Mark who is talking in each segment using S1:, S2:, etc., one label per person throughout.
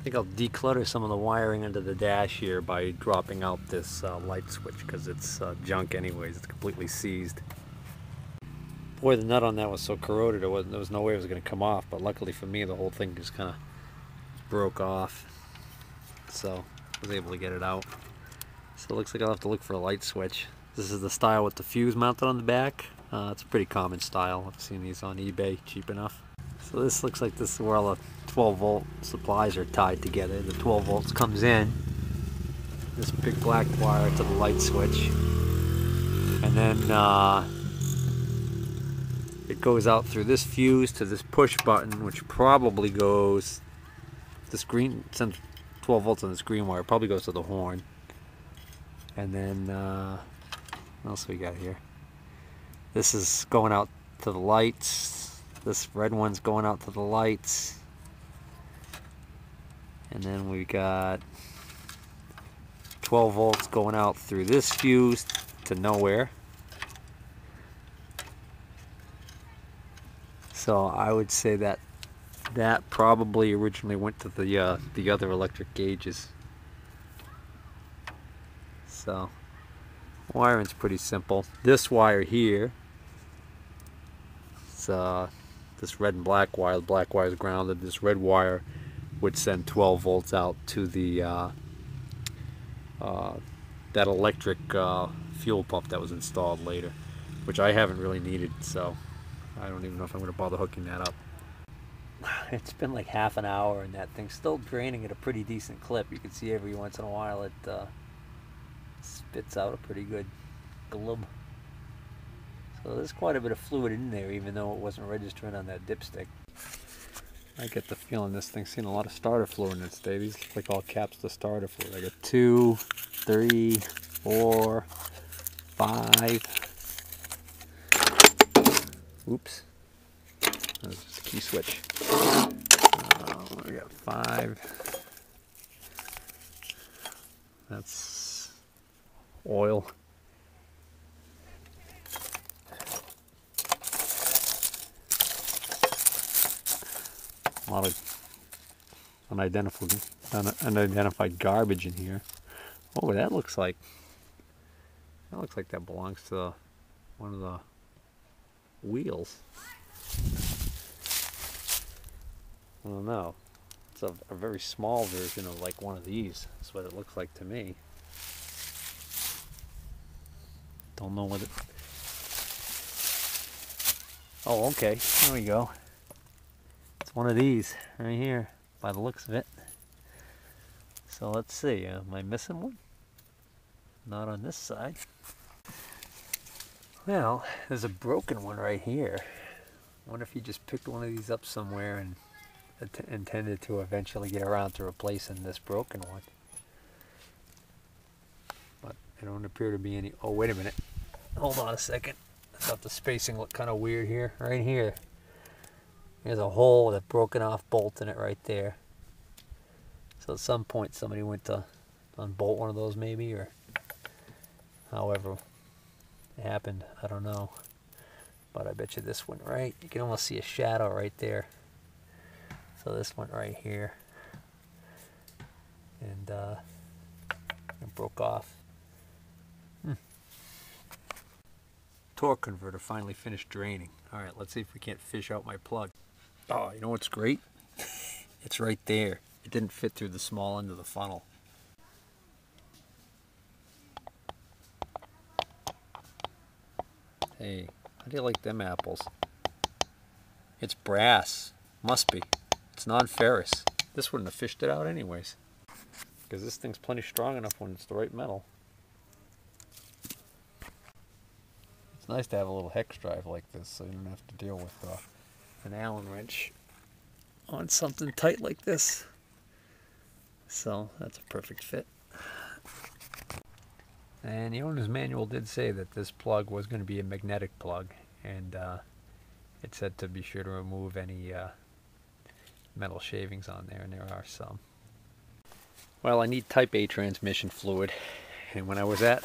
S1: think I'll declutter some of the wiring under the dash here by dropping out this light switch, because it's junk anyways. It's completely seized. Boy, the nut on that was so corroded there was no way it was going to come off, but luckily for me the whole thing just kind of broke off, so I was able to get it out. So it looks like I'll have to look for a light switch. This is the style with the fuse mounted on the back. It's a pretty common style. I've seen these on eBay, cheap enough. So this looks like this is where all the 12 volt supplies are tied together. The 12 volts comes in this big black wire to the light switch, and then it goes out through this fuse to this push button, which probably goes, this green, since 12 volts on this green wire, probably goes to the horn. And then what else we got here? This is going out to the lights. This red one's going out to the lights. And then we got 12 volts going out through this fuse to nowhere. So I would say that that probably originally went to the other electric gauges. So wiring's pretty simple. This wire here, it's this red and black wire. The black wire is grounded. This red wire would send 12 volts out to the that electric fuel pump that was installed later, which I haven't really needed, so I don't even know if I'm going to bother hooking that up. It's been like half an hour and that thing's still draining at a pretty decent clip. You can see every once in a while it spits out a pretty good glub. So there's quite a bit of fluid in there, even though it wasn't registering on that dipstick. I get the feeling this thing's seen a lot of starter fluid in it today. These look like all caps to starter fluid. I got 2, 3, 4, 5. Oops. That's just a key switch. We got 5. That's oil. A lot of unidentified garbage in here. Oh, that looks like that belongs to one of the wheels. I don't know. It's a very small version of like one of these. That's what it looks like to me. Don't know what it... Oh, okay. There we go. It's one of these right here, by the looks of it. So let's see. Am I missing one? Not on this side. Well, there's a broken one right here. I wonder if you just picked one of these up somewhere and intended to eventually get around to replacing this broken one. But there don't appear to be any... Oh, wait a minute. Hold on a second. I thought the spacing looked kind of weird here. Right here. There's a hole with a broken off bolt in it right there. So at some point somebody went to unbolt one of those maybe, or however it happened. I don't know. But I bet you this went right. You can almost see a shadow right there. So this went right here. And it broke off. Torque converter finally finished draining. Alright, let's see if we can't fish out my plug. Oh, you know what's great? It's right there. It didn't fit through the small end of the funnel. Hey, how do you like them apples? It's brass. Must be. It's non-ferrous. This wouldn't have fished it out anyways, because this thing's plenty strong enough when it's the right metal. It's nice to have a little hex drive like this, so you don't have to deal with an Allen wrench on something tight like this. So that's a perfect fit. And the owner's manual did say that this plug was going to be a magnetic plug, and it said to be sure to remove any metal shavings on there, and there are some. Well, I need type A transmission fluid, and when I was at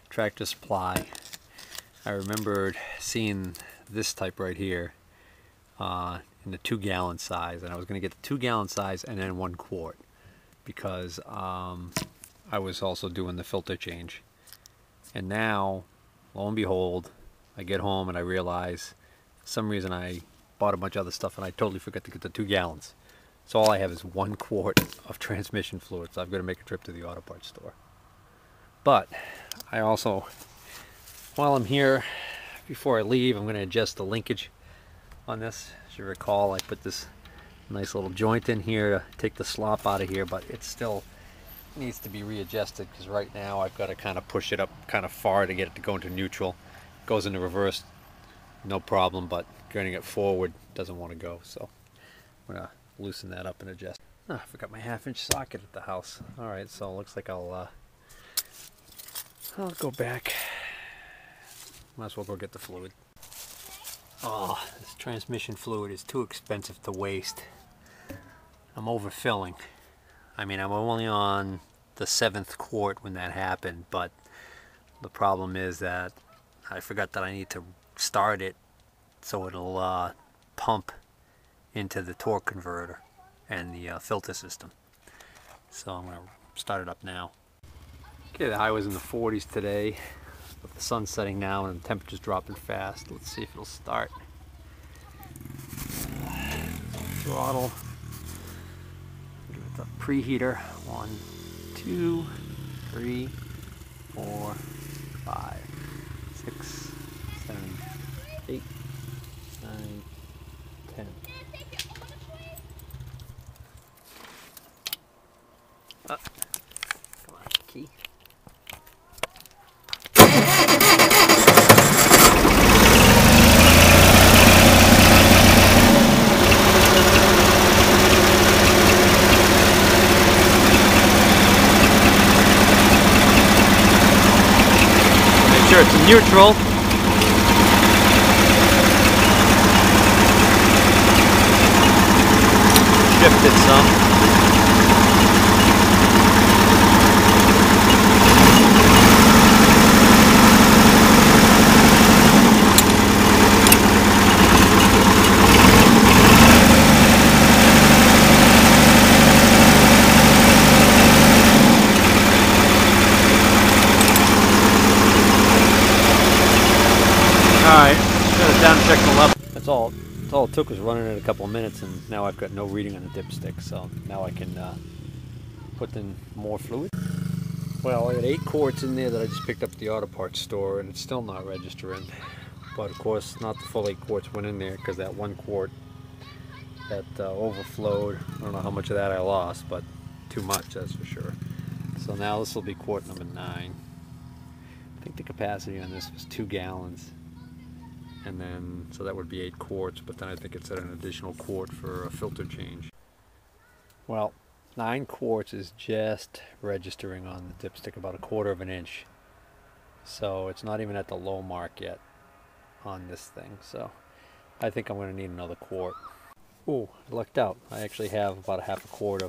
S1: Tractor Supply, I remembered seeing this type right here. in the 2-gallon size, and I was going to get the 2-gallon size and then 1 quart because I was also doing the filter change. And now, lo and behold, I get home and I realize for some reason I bought a bunch of other stuff and I totally forgot to get the 2 gallons. So all I have is 1 quart of transmission fluid, so I've got to make a trip to the auto parts store. But I also, while I'm here, before I leave, I'm going to adjust the linkage on this. As you recall, I put this nice little joint in here to take the slop out of here, but it still needs to be readjusted because right now I've got to kind of push it up kind of far to get it to go into neutral. It goes into reverse, no problem, but getting it forward doesn't want to go. So I'm going to loosen that up and adjust. Oh, I forgot my 1/2-inch socket at the house. Alright, so it looks like I'll go back. Might as well go get the fluid. Oh, this transmission fluid is too expensive to waste. I'm overfilling. I mean, I'm only on the 7th quart when that happened, but the problem is that I forgot that I need to start it so it'll pump into the torque converter and the filter system. So I'm going to start it up now. Okay, the high was in the 40s today, but the sun's setting now and the temperature's dropping fast. Let's see if it'll start. Throttle. Give it the preheater. 1, 2, 3, 4, 5, 6, 7, 8, 9, 10. Come on, key. Make sure it's neutral. Shift it some. Alright, shut it down and check the level. That's all it took was running it a couple of minutes, and now I've got no reading on the dipstick, so now I can put in more fluid. Well, I got 8 quarts in there that I just picked up at the auto parts store, and it's still not registering. But of course, not the full 8 quarts went in there because that 1 quart that overflowed. I don't know how much of that I lost, but too much, that's for sure. So now this will be quart number 9. I think the capacity on this was 2 gallons. And then, so that would be 8 quarts, but then I think it's at an additional quart for a filter change. Well, 9 quarts is just registering on the dipstick about 1/4 of an inch. So it's not even at the low mark yet on this thing. So I think I'm going to need another quart. Ooh, I lucked out. I actually have about a 1/2 quart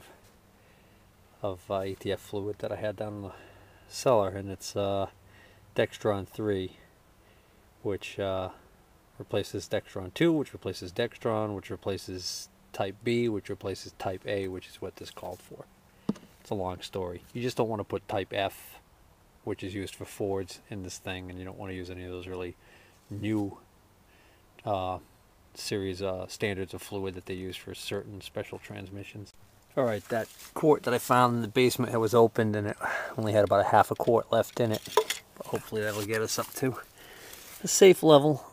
S1: of ATF fluid that I had down in the cellar, and it's Dextron 3, which replaces Dextron 2, which replaces Dextron, which replaces Type B, which replaces Type A, which is what this called for. It's a long story. You just don't want to put Type F, which is used for Fords, in this thing, and you don't want to use any of those really new series standards of fluid that they use for certain special transmissions. Alright, that quart that I found in the basement, it was opened and it only had about a 1/2 quart left in it. But hopefully that'll get us up to a safe level.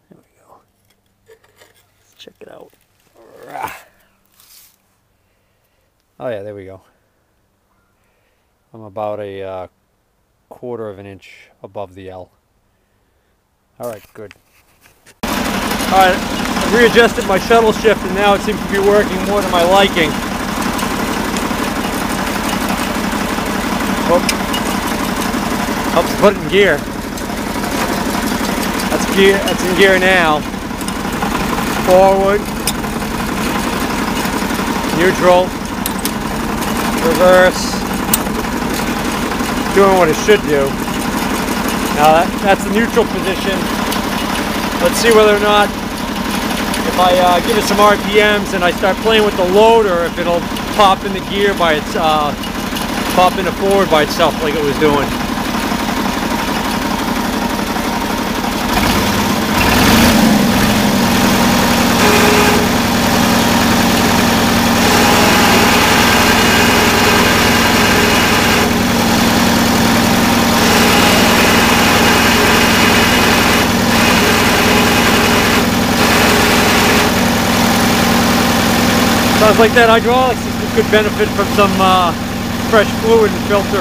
S1: There we go. Let's check it out. Oh yeah, there we go. I'm about a 1/4 of an inch above the L. Alright, good. Alright, I readjusted my shuttle shift and now it seems to be working more to my liking. Oh. Helps put it in gear. That's in gear now. Forward. Neutral. Reverse. Doing what it should do. Now that's the neutral position. Let's see whether or not, if I give it some RPMs and I start playing with the loader, if it'll pop in the gear by its, pop into forward by itself like it was doing. Sounds like that hydraulic system could benefit from some fresh fluid and filter.